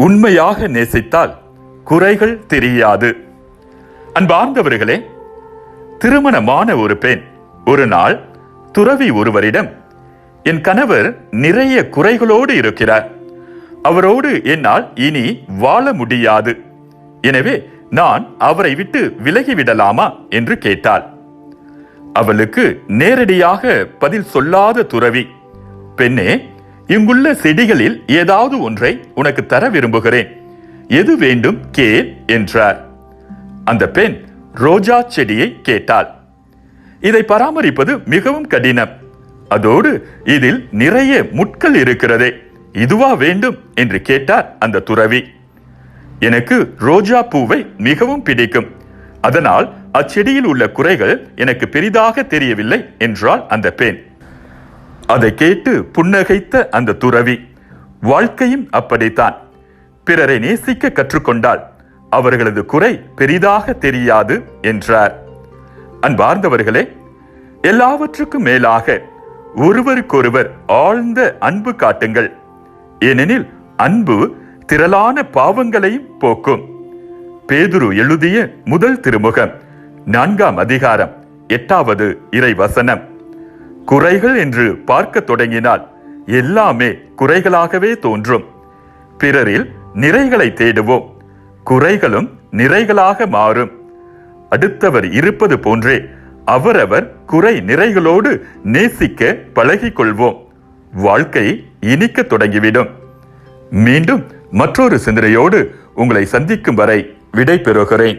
உண்மையாக நேசித்தால் குறைகள் தெரியாது. அன்பார்ந்தவர்களே, திருமணமான ஒரு பெண் ஒரு நாள் துறவி ஒருவரிடம், என் கணவர் நிறைய குறைகளோடு இருக்கிறார், அவரோடு என்னால் இனி வாழ முடியாது, எனவே நான் அவரை விட்டு விலகிவிடலாமா என்று கேட்டாள். அவளுக்கு நேரடியாக பதில் சொல்லாத துறவி, பெண்ணே, இங்குள்ள செடிகளில் ஏதாவது ஒன்றை உனக்கு தர விரும்புகிறேன், எது வேண்டும் கேள் என்றார். அந்த பெண் ரோஜா செடியை கேட்டாள். இதை பராமரிப்பது மிகவும் கடினம், அதோடு இதில் நிறைய முட்கள் இருக்கிறதே, இதுவா வேண்டும் என்று கேட்டார் அந்த துறவி. எனக்கு ரோஜா பூவை மிகவும் பிடிக்கும், அதனால் அச்செடியில் உள்ள குறைகள் எனக்கு பெரிதாக தெரியவில்லை என்றாள் அந்த பெண். அதை கேட்டு புன்னகைத்த அந்த துறவி, வாழ்க்கையும் அப்படித்தான், பிறரை நேசிக்க கற்றுக்கொண்டால் அவர்களது குறை பெரிதாக தெரியாது என்றார். அன்பார்ந்தவர்களே, எல்லாவற்றுக்கும் மேலாக ஒருவருக்கொருவர் ஆழ்ந்த அன்பு காட்டுங்கள், ஏனெனில் அன்பு திரளான பாவங்களையும் போக்கும். பேதுரு எழுதிய முதல் திருமுகம் 4ஆம் அதிகாரம் 8வது இறைவசனம். குறைகள் என்று பார்க்க தொடங்கினால் எல்லாமே குறைகளாகவே தோன்றும். பிறரில் நிறைகளை தேடுவோம், குறைகளும் நிறைகளாக மாறும். அடுத்தவர் இருப்பது போன்றே அவரவர் குறை நிறைகளோடு நேசிக்க பழகிக் கொள்வோம், வாழ்க்கை இனிக்க தொடங்கிவிடும். மீண்டும் மற்றொரு சிந்தனையோடு உங்களை சந்திக்கும் வரை விடை பெறுகிறேன்.